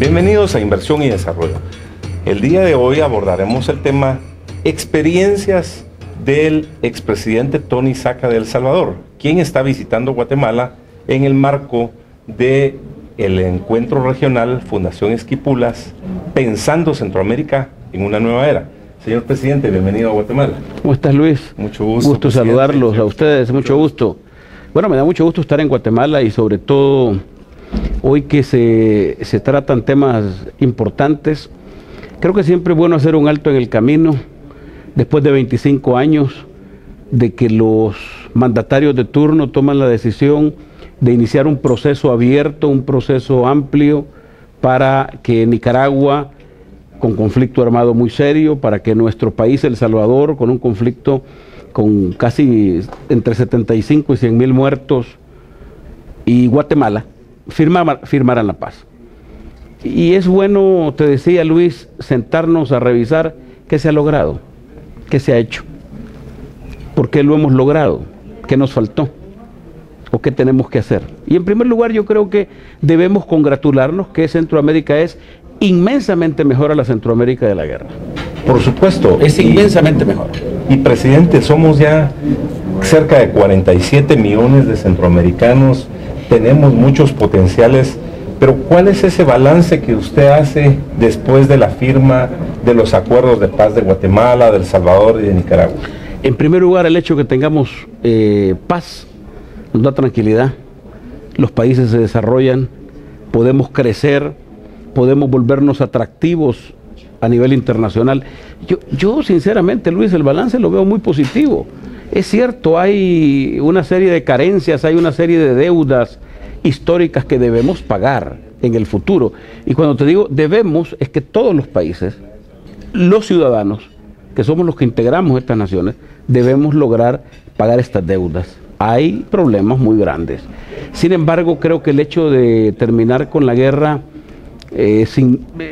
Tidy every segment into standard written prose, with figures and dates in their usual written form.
Bienvenidos a Inversión y Desarrollo. El día de hoy abordaremos el tema experiencias del expresidente Tony Saca de El Salvador, quien está visitando Guatemala en el marco del encuentro regional Fundación Esquipulas, pensando Centroamérica en una nueva era. Señor presidente, bienvenido a Guatemala. ¿Cómo estás, Luis? Mucho gusto. Gusto saludarlos a ustedes, mucho gusto. Bueno, me da mucho gusto estar en Guatemala y sobre todo hoy que se tratan temas importantes. Creo que siempre es bueno hacer un alto en el camino, después de 25 años de que los mandatarios de turno toman la decisión de iniciar un proceso abierto, un proceso amplio para que Nicaragua, con conflicto armado muy serio, para que nuestro país, El Salvador, con un conflicto con casi entre 75 y 100 mil muertos, y Guatemala, firmaran la paz. Y es bueno, te decía Luis, sentarnos a revisar qué se ha logrado, qué se ha hecho, por qué lo hemos logrado, qué nos faltó o qué tenemos que hacer. Y en primer lugar yo creo que debemos congratularnos que Centroamérica es inmensamente mejor a la Centroamérica de la guerra. Por supuesto. Es inmensamente mejor. Y presidente, somos ya cerca de 47 millones de centroamericanos, tenemos muchos potenciales, pero ¿cuál es ese balance que usted hace después de la firma de los acuerdos de paz de Guatemala, de El Salvador y de Nicaragua? En primer lugar, el hecho de que tengamos paz nos da tranquilidad, los países se desarrollan, podemos crecer, podemos volvernos atractivos a nivel internacional. Yo sinceramente, Luis, el balance lo veo muy positivo. Es cierto, hay una serie de carencias, hay una serie de deudas históricas que debemos pagar en el futuro. Y cuando te digo debemos, es que todos los países, los ciudadanos, que somos los que integramos estas naciones, debemos lograr pagar estas deudas. Hay problemas muy grandes. Sin embargo, creo que el hecho de terminar con la guerra,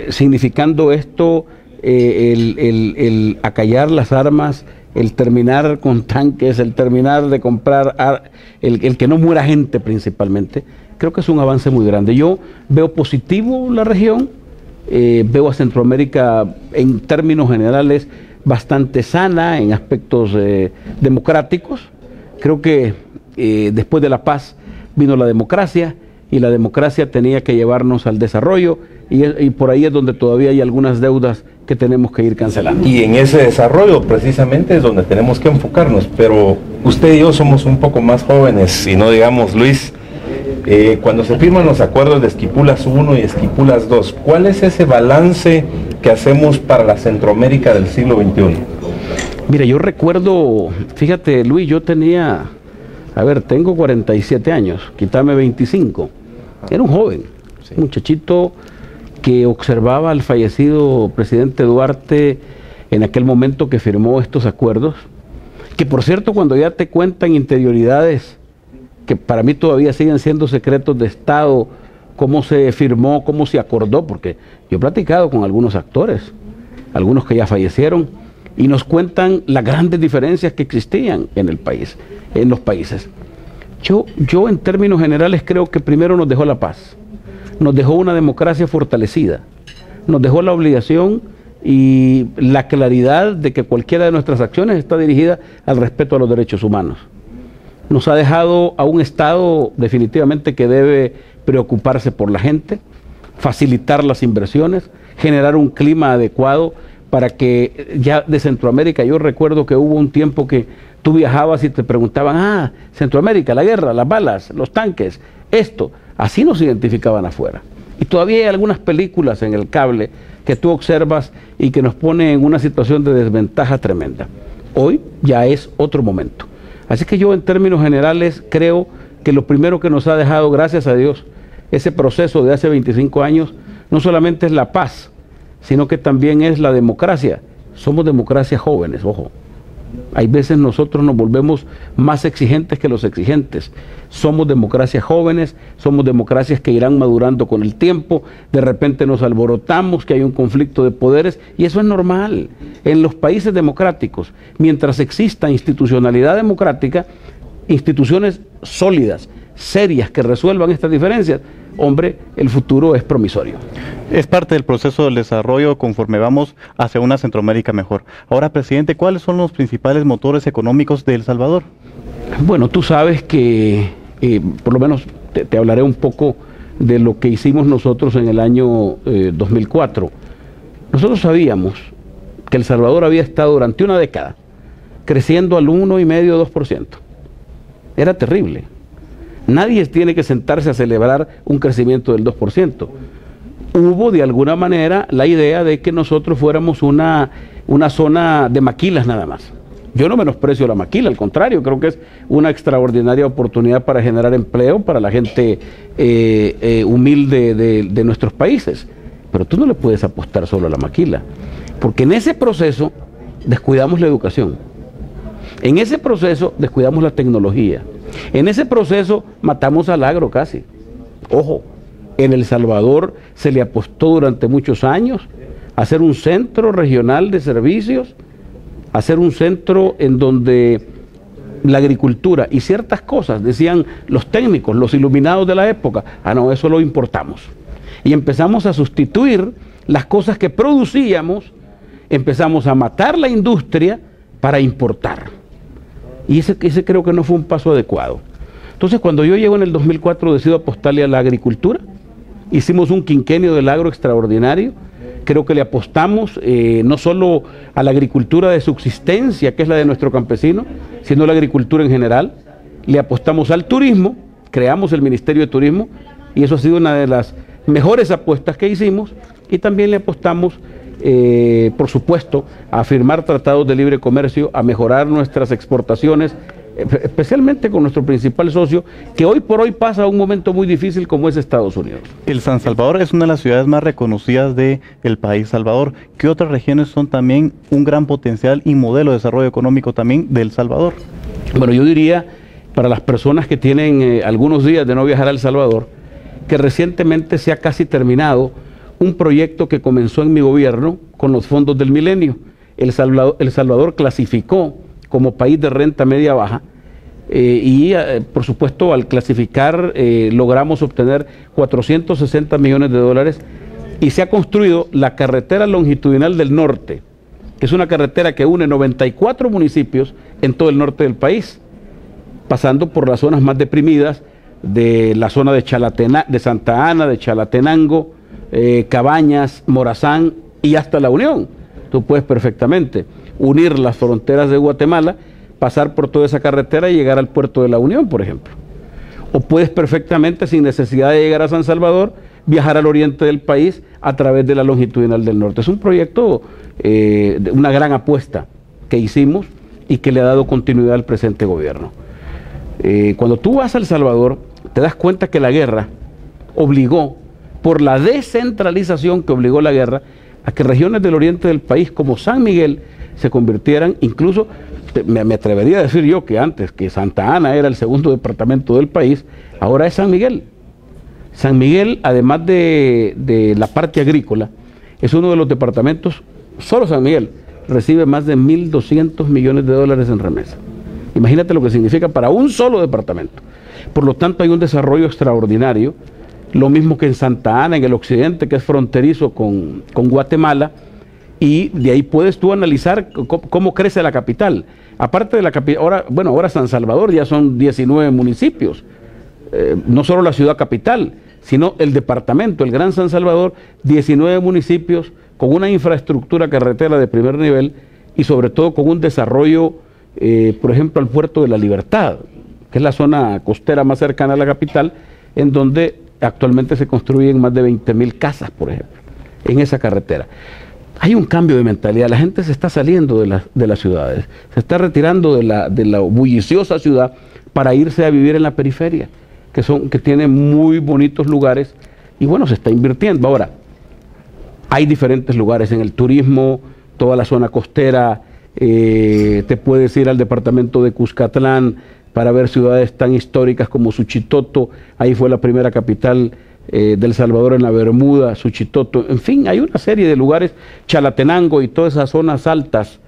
significando esto, el acallar las armas, el terminar con tanques, el terminar de comprar, el que no muera gente principalmente, creo que es un avance muy grande. Yo veo positivo la región, veo a Centroamérica en términos generales bastante sana, en aspectos democráticos. Creo que después de la paz vino la democracia, y la democracia tenía que llevarnos al desarrollo, y por ahí es donde todavía hay algunas deudas que tenemos que ir cancelando. Y en ese desarrollo precisamente es donde tenemos que enfocarnos, pero usted y yo somos un poco más jóvenes, y no digamos Luis, cuando se firman los acuerdos de Esquipulas 1 y Esquipulas 2, ¿cuál es ese balance que hacemos para la Centroamérica del siglo XXI? Mira, yo recuerdo, fíjate Luis, yo tenía, tengo 47 años, quítame 25, era un joven, sí, un muchachito que observaba al fallecido presidente Duarte en aquel momento que firmó estos acuerdos, que por cierto cuando ya te cuentan interioridades que para mí todavía siguen siendo secretos de Estado, cómo se firmó, cómo se acordó, porque yo he platicado con algunos actores, algunos que ya fallecieron, y nos cuentan las grandes diferencias que existían en el país, en los países. Yo en términos generales creo que primero nos dejó la paz, nos dejó una democracia fortalecida, nos dejó la obligación y la claridad de que cualquiera de nuestras acciones está dirigida al respeto a los derechos humanos. Nos ha dejado a un Estado definitivamente que debe preocuparse por la gente, facilitar las inversiones, generar un clima adecuado para que ya de Centroamérica, yo recuerdo que hubo un tiempo que tú viajabas y te preguntaban, Centroamérica, la guerra, las balas, los tanques, esto, así nos identificaban afuera. Y todavía hay algunas películas en el cable que tú observas y que nos ponen en una situación de desventaja tremenda. Hoy ya es otro momento. Así que yo en términos generales creo que lo primero que nos ha dejado, gracias a Dios, ese proceso de hace 25 años, no solamente es la paz, sino que también es la democracia. Somos democracias jóvenes, ojo. Hay veces nosotros nos volvemos más exigentes que los exigentes. Somos democracias jóvenes, somos democracias que irán madurando con el tiempo. De repente nos alborotamos, que hay un conflicto de poderes, y eso es normal. En los países democráticos, mientras exista institucionalidad democrática, instituciones sólidas, serias, que resuelvan estas diferencias, hombre, el futuro es promisorio. Es parte del proceso del desarrollo conforme vamos hacia una Centroamérica mejor. Ahora, presidente, ¿cuáles son los principales motores económicos de El Salvador? Bueno, tú sabes que, por lo menos te hablaré un poco de lo que hicimos nosotros en el año 2004. Nosotros sabíamos que El Salvador había estado durante una década creciendo al 1,5-2%. Era terrible. Nadie tiene que sentarse a celebrar un crecimiento del 2%. Hubo de alguna manera la idea de que nosotros fuéramos una zona de maquilas nada más. Yo no menosprecio la maquila, al contrario, creo que es una extraordinaria oportunidad para generar empleo para la gente humilde de nuestros países. Pero tú no le puedes apostar solo a la maquila, porque en ese proceso descuidamos la educación. En ese proceso descuidamos la tecnología. En ese proceso matamos al agro casi. Ojo, en El Salvador se le apostó durante muchos años a hacer un centro regional de servicios, a hacer un centro en donde la agricultura y ciertas cosas, decían los técnicos, los iluminados de la época, no, eso lo importamos. Y empezamos a sustituir las cosas que producíamos, empezamos a matar la industria para importar. Y ese creo que no fue un paso adecuado. Entonces, cuando yo llego en el 2004, decido apostarle a la agricultura. Hicimos un quinquenio del agro extraordinario. Creo que le apostamos no solo a la agricultura de subsistencia, que es la de nuestro campesino, sino a la agricultura en general. Le apostamos al turismo, creamos el Ministerio de Turismo, y eso ha sido una de las mejores apuestas que hicimos. Y también le apostamos, por supuesto, a firmar tratados de libre comercio, a mejorar nuestras exportaciones, especialmente con nuestro principal socio, que hoy por hoy pasa un momento muy difícil como es Estados Unidos. El San Salvador es una de las ciudades más reconocidas del país Salvador. ¿Qué otras regiones son también un gran potencial y modelo de desarrollo económico también de El Salvador? Bueno, yo diría, para las personas que tienen algunos días de no viajar a El Salvador, que recientemente se ha casi terminado un proyecto que comenzó en mi gobierno con los fondos del milenio. El Salvador clasificó como país de renta media baja por supuesto, al clasificar logramos obtener 460 millones de dólares y se ha construido la carretera longitudinal del norte, que es una carretera que une 94 municipios en todo el norte del país, pasando por las zonas más deprimidas de la zona de Santa Ana, de Chalatenango, Cabañas, Morazán y hasta La Unión. Tú puedes perfectamente unir las fronteras de Guatemala, pasar por toda esa carretera y llegar al puerto de La Unión, por ejemplo. O puedes perfectamente, sin necesidad de llegar a San Salvador, viajar al oriente del país a través de la longitudinal del norte. Es un proyecto, una gran apuesta que hicimos y que le ha dado continuidad al presente gobierno. Cuando tú vas a El Salvador, te das cuenta que la guerra obligó, por la descentralización que obligó la guerra, a que regiones del oriente del país como San Miguel se convirtieran, incluso me atrevería a decir yo que antes que Santa Ana era el segundo departamento del país, ahora es San Miguel. San Miguel, además de la parte agrícola, es uno de los departamentos, solo San Miguel recibe más de 1.200 millones de dólares en remesa. Imagínate lo que significa para un solo departamento. Por lo tanto, hay un desarrollo extraordinario, lo mismo que en Santa Ana, en el occidente, que es fronterizo con Guatemala, y de ahí puedes tú analizar cómo crece la capital. Aparte de la capital, ahora San Salvador ya son 19 municipios, no solo la ciudad capital, sino el departamento, el Gran San Salvador, 19 municipios con una infraestructura carretera de primer nivel y sobre todo con un desarrollo, por ejemplo, al Puerto de la Libertad, que es la zona costera más cercana a la capital, en donde actualmente se construyen más de 20.000 casas, por ejemplo, en esa carretera. Hay un cambio de mentalidad, la gente se está saliendo de las ciudades, se está retirando de la bulliciosa ciudad para irse a vivir en la periferia, que tiene muy bonitos lugares, y bueno, se está invirtiendo. Ahora, hay diferentes lugares en el turismo, toda la zona costera, te puedes ir al departamento de Cuscatlán para ver ciudades tan históricas como Suchitoto, ahí fue la primera capital del Salvador en la Bermuda, Suchitoto, en fin, hay una serie de lugares, Chalatenango y todas esas zonas altas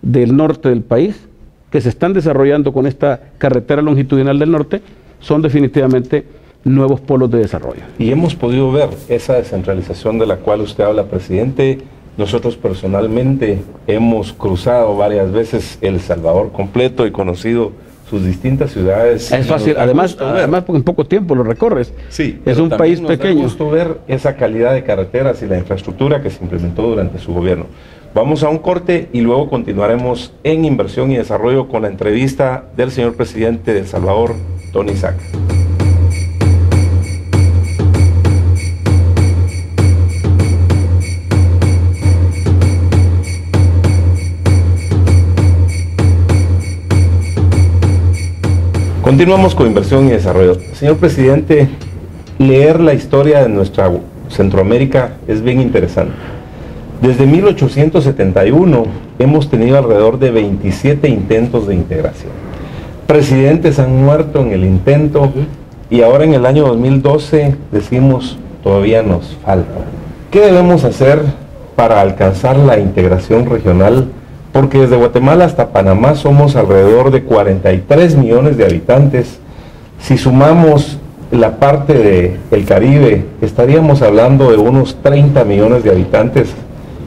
del norte del país que se están desarrollando con esta carretera longitudinal del norte, son definitivamente nuevos polos de desarrollo. Y hemos podido ver esa descentralización de la cual usted habla, presidente. Nosotros personalmente hemos cruzado varias veces El Salvador completo y conocido sus distintas ciudades. Es fácil, además porque en poco tiempo lo recorres. Sí, es un país pequeño. Nos gusta ver esa calidad de carreteras y la infraestructura que se implementó durante su gobierno. Vamos a un corte y luego continuaremos en Inversión y Desarrollo con la entrevista del señor presidente de El Salvador, Tony Saca. Continuamos con Inversión y Desarrollo. Señor presidente, leer la historia de nuestra Centroamérica es bien interesante. Desde 1871 hemos tenido alrededor de 27 intentos de integración. Presidentes han muerto en el intento y ahora en el año 2012 decimos todavía nos falta. ¿Qué debemos hacer para alcanzar la integración regional? Porque desde Guatemala hasta Panamá somos alrededor de 43 millones de habitantes. Si sumamos la parte del Caribe, estaríamos hablando de unos 30 millones de habitantes.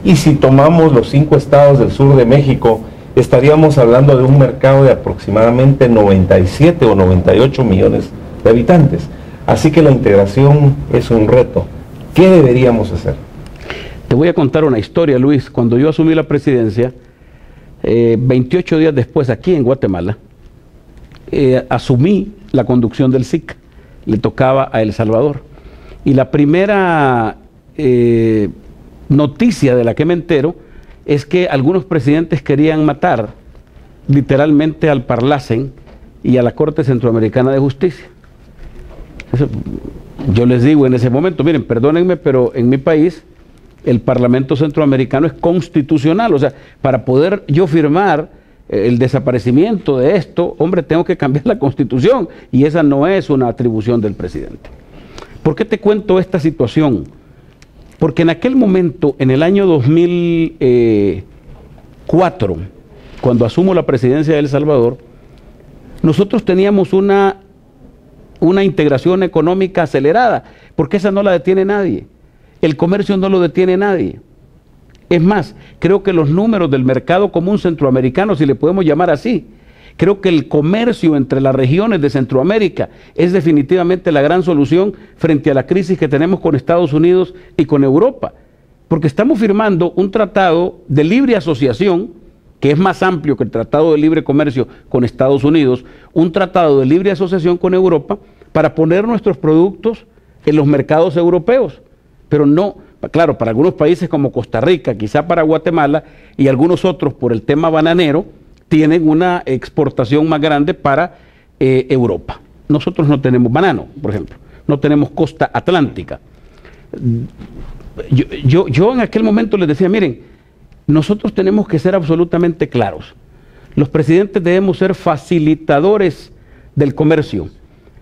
Y si tomamos los 5 estados del sur de México, estaríamos hablando de un mercado de aproximadamente 97 o 98 millones de habitantes. Así que la integración es un reto. ¿Qué deberíamos hacer? Te voy a contar una historia, Luis. Cuando yo asumí la presidencia, 28 días después, aquí en Guatemala, asumí la conducción del SIC. Le tocaba a El Salvador. Y la primera noticia de la que me entero es que algunos presidentes querían matar literalmente al Parlacen y a la Corte Centroamericana de Justicia. Eso, yo les digo en ese momento, miren, perdónenme, pero en mi país el Parlamento Centroamericano es constitucional. O sea, para poder yo firmar el desaparecimiento de esto, hombre, tengo que cambiar la Constitución, y esa no es una atribución del presidente. ¿Por qué te cuento esta situación? Porque en aquel momento, en el año 2004, cuando asumo la presidencia de El Salvador, nosotros teníamos una integración económica acelerada, porque esa no la detiene nadie. El comercio no lo detiene nadie. Es más, creo que los números del mercado común centroamericano, si le podemos llamar así, creo que el comercio entre las regiones de Centroamérica es definitivamente la gran solución frente a la crisis que tenemos con Estados Unidos y con Europa. Porque estamos firmando un tratado de libre asociación, que es más amplio que el tratado de libre comercio con Estados Unidos, un tratado de libre asociación con Europa para poner nuestros productos en los mercados europeos. Pero no, claro, para algunos países como Costa Rica, quizá para Guatemala y algunos otros por el tema bananero, tienen una exportación más grande para Europa. Nosotros no tenemos banano, por ejemplo, no tenemos costa atlántica. Yo en aquel momento les decía, miren, nosotros tenemos que ser absolutamente claros. Los presidentes debemos ser facilitadores del comercio,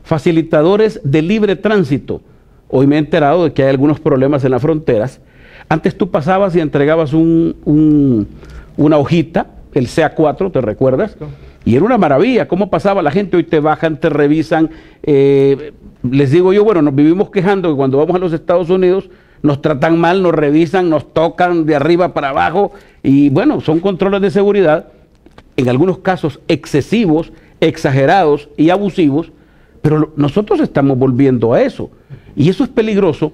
facilitadores del libre tránsito. Hoy me he enterado de que hay algunos problemas en las fronteras. Antes tú pasabas y entregabas una hojita, el CA4, ¿te recuerdas? Y era una maravilla, cómo pasaba la gente. Hoy te bajan, te revisan. Les digo yo, bueno, nos vivimos quejando que cuando vamos a los Estados Unidos nos tratan mal, nos revisan, nos tocan de arriba para abajo. Y bueno, son controles de seguridad, en algunos casos excesivos, exagerados y abusivos, pero nosotros estamos volviendo a eso. Y eso es peligroso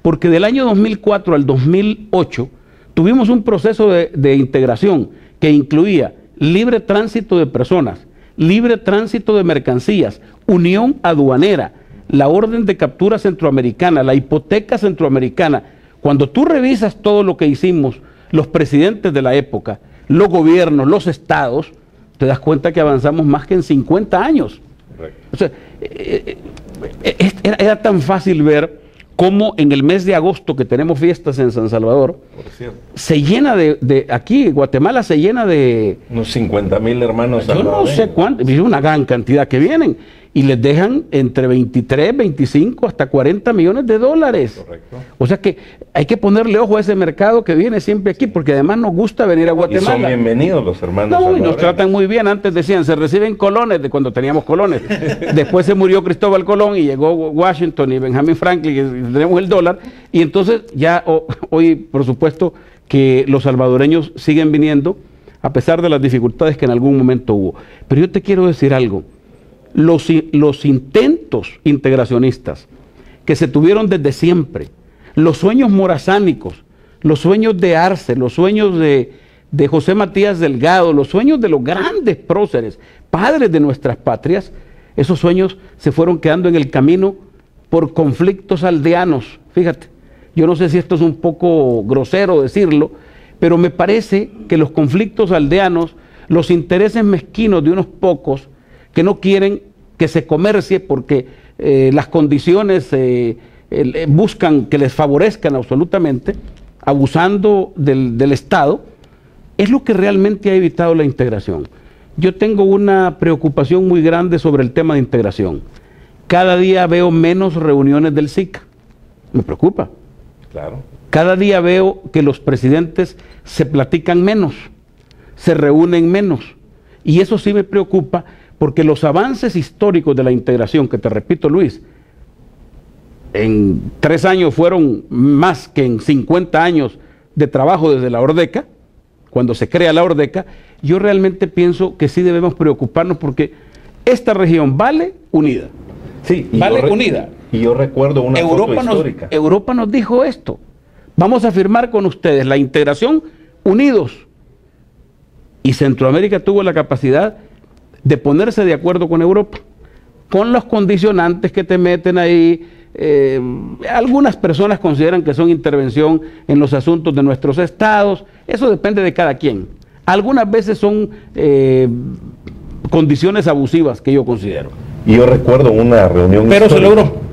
porque del año 2004 al 2008 tuvimos un proceso de integración que incluía libre tránsito de personas, libre tránsito de mercancías, unión aduanera, la orden de captura centroamericana, la hipoteca centroamericana. Cuando tú revisas todo lo que hicimos, los presidentes de la época, los gobiernos, los estados, te das cuenta que avanzamos más que en 50 años. O sea, era tan fácil ver cómo en el mes de agosto, que tenemos fiestas en San Salvador, se llena aquí Guatemala se llena de... Unos 50,000 hermanos. Yo no sé cuántos, una gran cantidad que vienen. y les dejan entre 23, 25 hasta 40 millones de dólares. Correcto. O sea que hay que ponerle ojo a ese mercado que viene siempre aquí, porque además nos gusta venir a Guatemala. Y son bienvenidos los hermanos. No, y nos salvadoreños. tratan muy bien. Antes decían, se reciben colones, de cuando teníamos colones. Después se murió Cristóbal Colón y llegó Washington y Benjamin Franklin, y tenemos el dólar. Y entonces ya hoy, por supuesto, que los salvadoreños siguen viniendo, a pesar de las dificultades que en algún momento hubo. Pero yo te quiero decir algo. Los intentos integracionistas que se tuvieron desde siempre, los sueños morazánicos, los sueños de Arce, los sueños de José Matías Delgado, los sueños de los grandes próceres, padres de nuestras patrias, esos sueños se fueron quedando en el camino por conflictos aldeanos. Fíjate, yo no sé si esto es un poco grosero decirlo, pero me parece que los conflictos aldeanos, los intereses mezquinos de unos pocos que no quieren que se comercie porque las condiciones buscan que les favorezcan absolutamente, abusando del Estado, es lo que realmente ha evitado la integración. Yo tengo una preocupación muy grande sobre el tema de integración. Cada día veo menos reuniones del SICA. Me preocupa. Claro. Cada día veo que los presidentes se platican menos, se reúnen menos. Y eso sí me preocupa, porque los avances históricos de la integración, que te repito, Luis, en 3 años fueron más que en 50 años de trabajo desde la Ordeca, cuando se crea la Ordeca, yo realmente pienso que sí debemos preocuparnos porque esta región vale unida. Sí, vale unida. Y yo recuerdo una foto histórica. Europa nos dijo esto. Vamos a firmar con ustedes la integración unidos. Y Centroamérica tuvo la capacidad de ponerse de acuerdo con Europa, con los condicionantes que te meten ahí. Algunas personas consideran que son intervención en los asuntos de nuestros estados. Eso depende de cada quien. Algunas veces son condiciones abusivas que yo considero. Y yo recuerdo una reunión pero se logró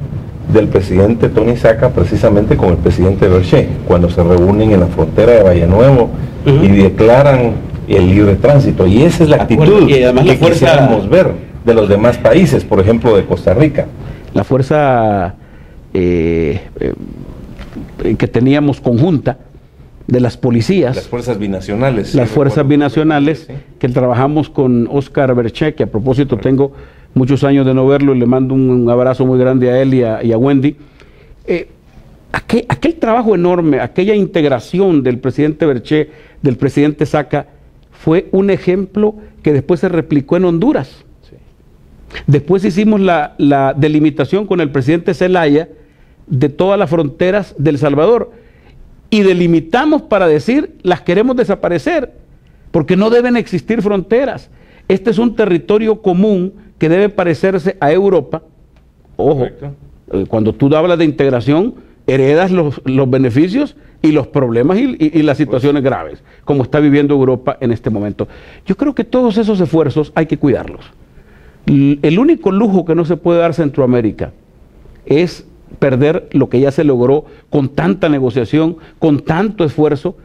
del presidente Tony Saca precisamente con el presidente Berché, cuando se reúnen en la frontera de Valle Nuevo y declaran el libre tránsito. Y esa es la actitud y además que quisiéramos ver de los demás países, por ejemplo de Costa Rica. La fuerza que teníamos conjunta de las policías. Las fuerzas binacionales. Las fuerzas binacionales, que trabajamos con Oscar Berché, que a propósito tengo muchos años de no verlo y le mando un abrazo muy grande a él y a Wendy. Aquel trabajo enorme, aquella integración del presidente Berché, del presidente Saca, fue un ejemplo que después se replicó en Honduras. Sí. Después hicimos la delimitación con el presidente Zelaya de todas las fronteras del Salvador y delimitamos para decir las queremos desaparecer porque no deben existir fronteras. Este es un territorio común que debe parecerse a Europa. Ojo, cuando tú hablas de integración, heredas los beneficios y los problemas y las situaciones graves, como está viviendo Europa en este momento. Yo creo que todos esos esfuerzos hay que cuidarlos. El único lujo que no se puede dar Centroamérica es perder lo que ya se logró con tanta negociación, con tanto esfuerzo,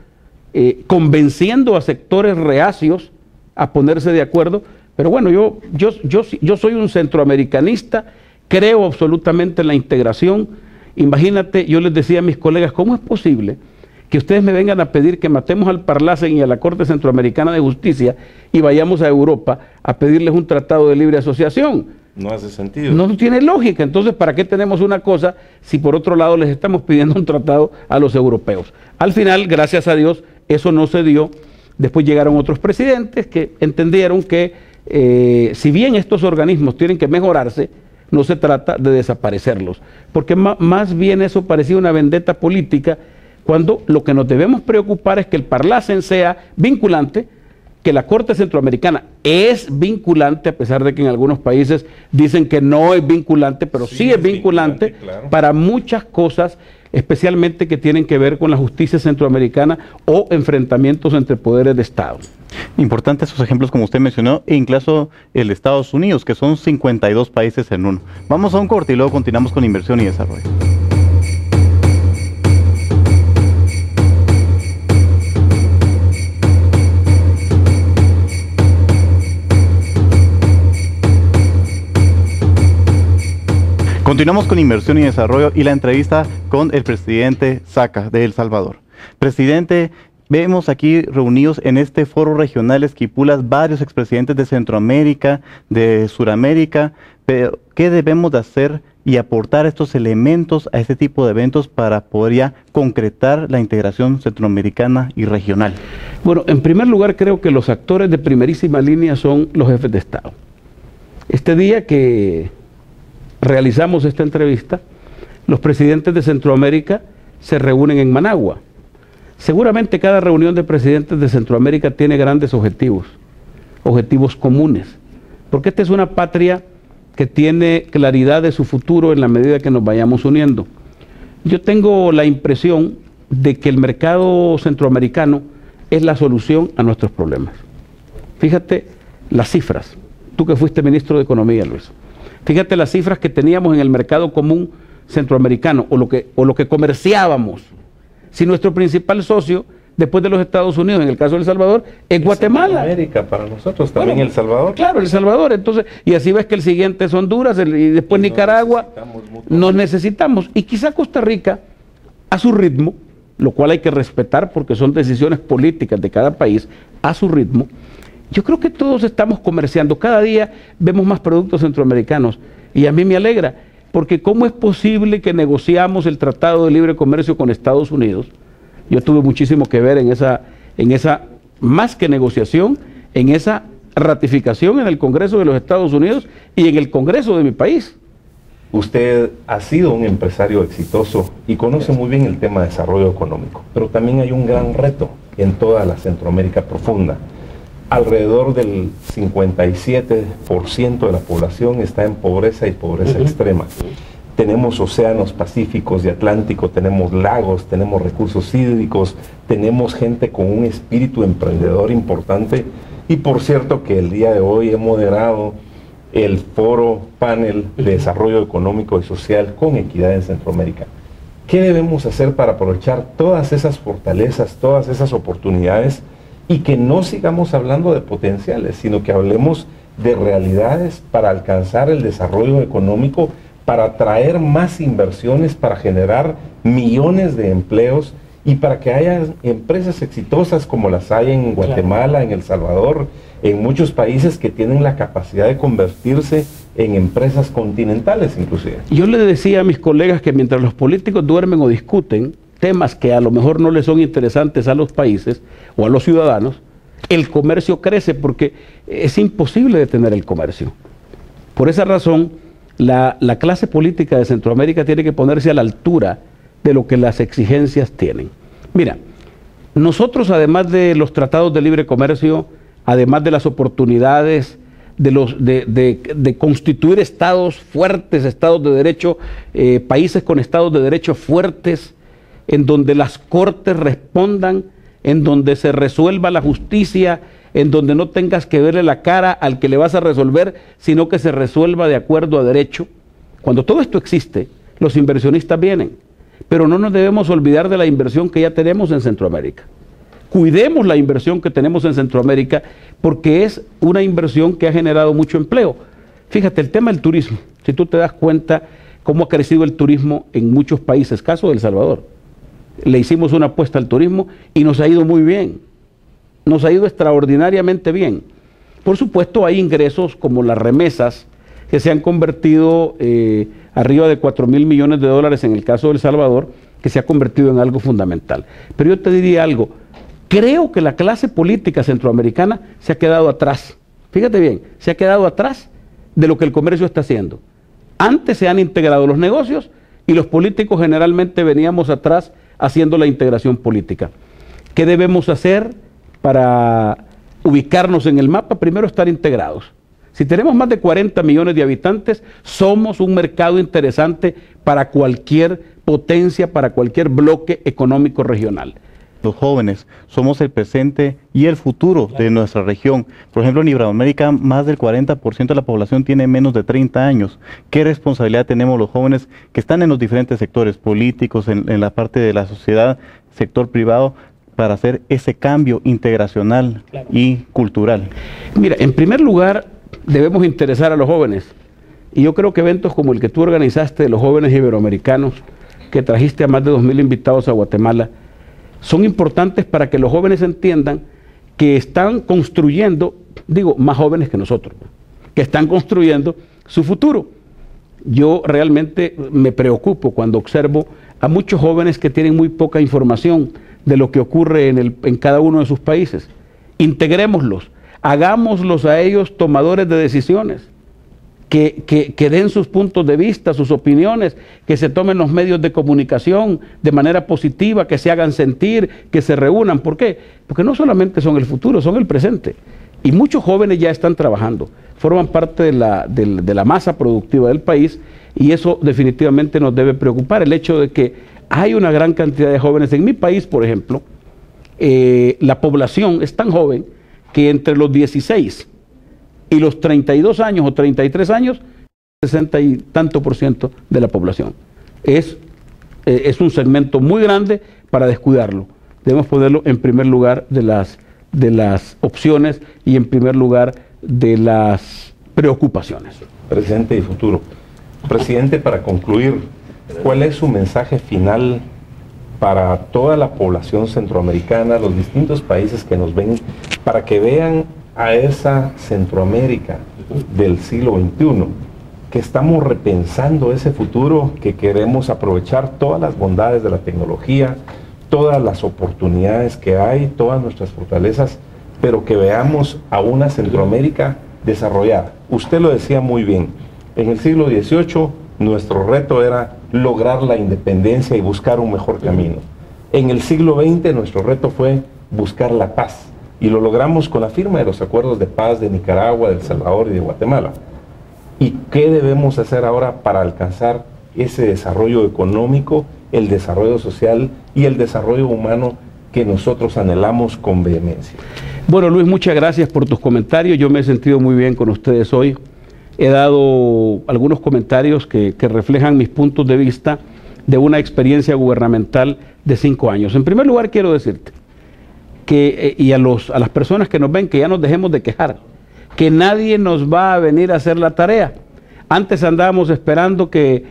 convenciendo a sectores reacios a ponerse de acuerdo. Pero bueno, yo soy un centroamericanista, creo absolutamente en la integración. Imagínate, yo les decía a mis colegas, ¿cómo es posible que ustedes me vengan a pedir que matemos al Parlacen y a la Corte Centroamericana de Justicia y vayamos a Europa a pedirles un tratado de libre asociación? No hace sentido. No tiene lógica. Entonces, ¿para qué tenemos una cosa si por otro lado les estamos pidiendo un tratado a los europeos? Al final, gracias a Dios, eso no se dio. Después llegaron otros presidentes que entendieron que si bien estos organismos tienen que mejorarse, no se trata de desaparecerlos, porque más bien eso parecía una vendetta política, cuando lo que nos debemos preocupar es que el Parlacen sea vinculante, que la Corte Centroamericana es vinculante, a pesar de que en algunos países dicen que no es vinculante, pero sí es vinculante, claro, para muchas cosas, especialmente que tienen que ver con la justicia centroamericana o enfrentamientos entre poderes de Estado. Importantes esos ejemplos como usted mencionó, e incluso el de Estados Unidos, que son 52 países en uno. Vamos a un corte y luego continuamos con inversión y desarrollo. Continuamos con Inversión y Desarrollo y la entrevista con el presidente Saca de El Salvador. Presidente, vemos aquí reunidos en este foro regional Esquipulas varios expresidentes de Centroamérica, de Suramérica, pero ¿qué debemos de hacer y aportar estos elementos a este tipo de eventos para poder ya concretar la integración centroamericana y regional? Bueno, en primer lugar creo que los actores de primerísima línea son los jefes de Estado. Este día que realizamos esta entrevista, los presidentes de Centroamérica se reúnen en Managua. Seguramente cada reunión de presidentes de Centroamérica tiene grandes objetivos, objetivos comunes, porque esta es una patria que tiene claridad de su futuro en la medida que nos vayamos uniendo. Yo tengo la impresión de que el mercado centroamericano es la solución a nuestros problemas. Fíjate las cifras, tú que fuiste ministro de Economía, Luis. Fíjate las cifras que teníamos en el mercado común centroamericano o lo que comerciábamos. Si nuestro principal socio, después de los Estados Unidos, en el caso de El Salvador, es Guatemala. América para nosotros, también bueno, El Salvador. Claro, El Salvador. Entonces, y así ves que el siguiente es Honduras y después Nicaragua. Nos necesitamos. Y quizá Costa Rica, a su ritmo, lo cual hay que respetar porque son decisiones políticas de cada país, a su ritmo. Yo creo que todos estamos comerciando. Cada día vemos más productos centroamericanos. Y a mí me alegra. Porque ¿cómo es posible que negociamos el Tratado de Libre Comercio con Estados Unidos? Yo tuve muchísimo que ver en esa más que negociación, en esa ratificación en el Congreso de los Estados Unidos y en el Congreso de mi país. Usted ha sido un empresario exitoso y conoce muy bien el tema de desarrollo económico, pero también hay un gran reto en toda la Centroamérica profunda. Alrededor del 57% de la población está en pobreza y pobreza extrema. Tenemos océanos pacíficos y atlánticos, tenemos lagos, tenemos recursos hídricos, tenemos gente con un espíritu emprendedor importante. Y por cierto que el día de hoy he moderado el foro panel de desarrollo económico y social con equidad en Centroamérica. ¿Qué debemos hacer para aprovechar todas esas fortalezas, todas esas oportunidades? Y que no sigamos hablando de potenciales, sino que hablemos de realidades para alcanzar el desarrollo económico, para atraer más inversiones, para generar millones de empleos y para que haya empresas exitosas como las hay en Guatemala, en El Salvador, en muchos países que tienen la capacidad de convertirse en empresas continentales inclusive. Yo le decía a mis colegas que mientras los políticos duermen o discuten temas que a lo mejor no les son interesantes a los países o a los ciudadanos, el comercio crece porque es imposible detener el comercio. Por esa razón, la clase política de Centroamérica tiene que ponerse a la altura de lo que las exigencias tienen. Mira, nosotros además de los tratados de libre comercio, además de las oportunidades de constituir estados fuertes, estados de derecho, países con estados de derecho fuertes, en donde las cortes respondan, en donde se resuelva la justicia, en donde no tengas que verle la cara al que le vas a resolver, sino que se resuelva de acuerdo a derecho. Cuando todo esto existe, los inversionistas vienen, pero no nos debemos olvidar de la inversión que ya tenemos en Centroamérica. Cuidemos la inversión que tenemos en Centroamérica porque es una inversión que ha generado mucho empleo. Fíjate, el tema del turismo, si tú te das cuenta cómo ha crecido el turismo en muchos países, caso de El Salvador. Le hicimos una apuesta al turismo y nos ha ido muy bien, nos ha ido extraordinariamente bien. Por supuesto hay ingresos como las remesas que se han convertido arriba de 4.000 millones de dólares en el caso de El Salvador, que se ha convertido en algo fundamental. Pero yo te diría algo, creo que la clase política centroamericana se ha quedado atrás, fíjate bien, se ha quedado atrás de lo que el comercio está haciendo. Antes se han integrado los negocios y los políticos generalmente veníamos atrás haciendo la integración política. ¿Qué debemos hacer para ubicarnos en el mapa? Primero, estar integrados. Si tenemos más de 40 millones de habitantes, somos un mercado interesante para cualquier potencia, para cualquier bloque económico regional. Los jóvenes somos el presente y el futuro de nuestra región. Por ejemplo, en Iberoamérica más del 40% de la población tiene menos de 30 años. ¿Qué responsabilidad tenemos los jóvenes que están en los diferentes sectores políticos, en la parte de la sociedad, sector privado, para hacer ese cambio integracional y cultural? Mira, en primer lugar, debemos interesar a los jóvenes Y yo creo que eventos como el que tú organizaste de los jóvenes iberoamericanos, que trajiste a más de 2000 invitados a Guatemala, son importantes para que los jóvenes entiendan que están construyendo, digo, más jóvenes que nosotros, que están construyendo su futuro. Yo realmente me preocupo cuando observo a muchos jóvenes que tienen muy poca información de lo que ocurre en cada uno de sus países. Integrémoslos, hagámoslos a ellos tomadores de decisiones, que den sus puntos de vista, sus opiniones, que se tomen los medios de comunicación de manera positiva, que se hagan sentir, que se reúnan. ¿Por qué? Porque no solamente son el futuro, son el presente. Y muchos jóvenes ya están trabajando, forman parte de la masa productiva del país, y eso definitivamente nos debe preocupar. El hecho de que hay una gran cantidad de jóvenes. En mi país, por ejemplo, la población es tan joven que entre los 16 y los 32 años o 33 años, 60 y tanto % de la población. Es un segmento muy grande para descuidarlo. Debemos ponerlo en primer lugar de las opciones y en primer lugar de las preocupaciones. Presente y futuro. Presidente, para concluir, ¿cuál es su mensaje final para toda la población centroamericana, los distintos países que nos ven, para que vean a esa Centroamérica del siglo XXI, que estamos repensando ese futuro, que queremos aprovechar todas las bondades de la tecnología, todas las oportunidades que hay, todas nuestras fortalezas, pero que veamos a una Centroamérica desarrollada? Usted lo decía muy bien, en el siglo XVIII nuestro reto era lograr la independencia y buscar un mejor camino. En el siglo XX nuestro reto fue buscar la paz, y lo logramos con la firma de los acuerdos de paz de Nicaragua, de El Salvador y de Guatemala. ¿Y qué debemos hacer ahora para alcanzar ese desarrollo económico, el desarrollo social y el desarrollo humano que nosotros anhelamos con vehemencia? Bueno, Luis, muchas gracias por tus comentarios. Yo me he sentido muy bien con ustedes hoy. He dado algunos comentarios que reflejan mis puntos de vista de una experiencia gubernamental de 5 años. En primer lugar, quiero decirte que, y a las personas que nos ven, que ya nos dejemos de quejar, que nadie nos va a venir a hacer la tarea. Antes andábamos esperando que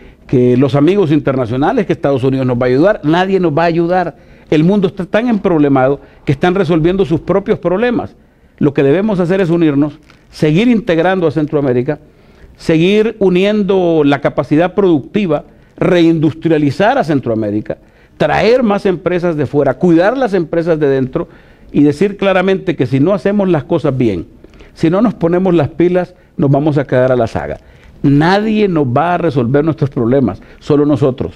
los amigos internacionales, que Estados Unidos nos va a ayudar. Nadie nos va a ayudar. El mundo está tan emproblemado que están resolviendo sus propios problemas. Lo que debemos hacer es unirnos, seguir integrando a Centroamérica, seguir uniendo la capacidad productiva, reindustrializar a Centroamérica, traer más empresas de fuera, cuidar las empresas de dentro y decir claramente que si no hacemos las cosas bien, si no nos ponemos las pilas, nos vamos a quedar a la saga. Nadie nos va a resolver nuestros problemas, solo nosotros.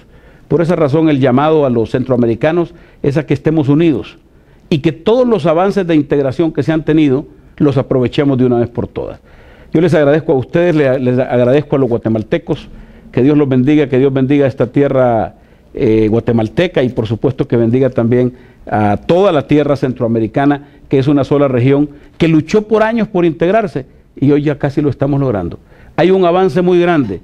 Por esa razón el llamado a los centroamericanos es a que estemos unidos y que todos los avances de integración que se han tenido los aprovechemos de una vez por todas. Yo les agradezco a ustedes, les agradezco a los guatemaltecos, que Dios los bendiga, que Dios bendiga esta tierra guatemalteca y por supuesto que bendiga también a toda la tierra centroamericana, que es una sola región que luchó por años por integrarse y hoy ya casi lo estamos logrando. Hay un avance muy grande,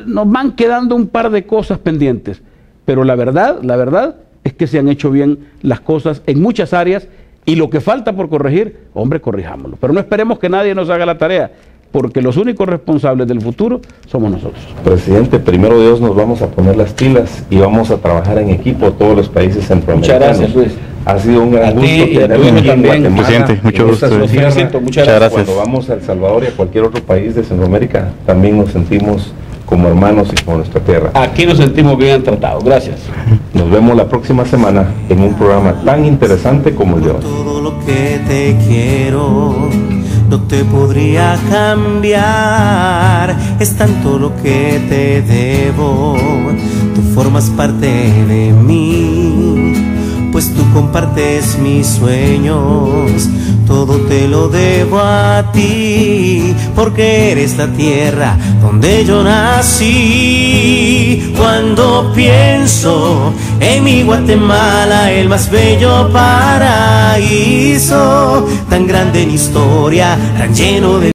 nos van quedando un par de cosas pendientes, pero la verdad es que se han hecho bien las cosas en muchas áreas y lo que falta por corregir, hombre, corrijámoslo. Pero no esperemos que nadie nos haga la tarea, porque los únicos responsables del futuro somos nosotros. Presidente, primero Dios, nos vamos a poner las pilas y vamos a trabajar en equipo todos los países centroamericanos. Muchas gracias, Luis. Ha sido un gran gusto tenerlo aquí en Guatemala. Presidente, mucho gusto. Muchas gracias. Cuando vamos a El Salvador y a cualquier otro país de Centroamérica, también nos sentimos como hermanos y como nuestra tierra. Aquí nos sentimos bien tratados. Gracias. Nos vemos la próxima semana en un programa tan interesante como el de hoy. Todo lo que te quiero no te podría cambiar, es tanto lo que te debo, tú formas parte de mí, pues tú compartes mis sueños, todo te lo debo a ti, porque eres la tierra donde yo nací. Cuando pienso en mi Guatemala, el más bello paraíso, tan grande en historia, tan lleno de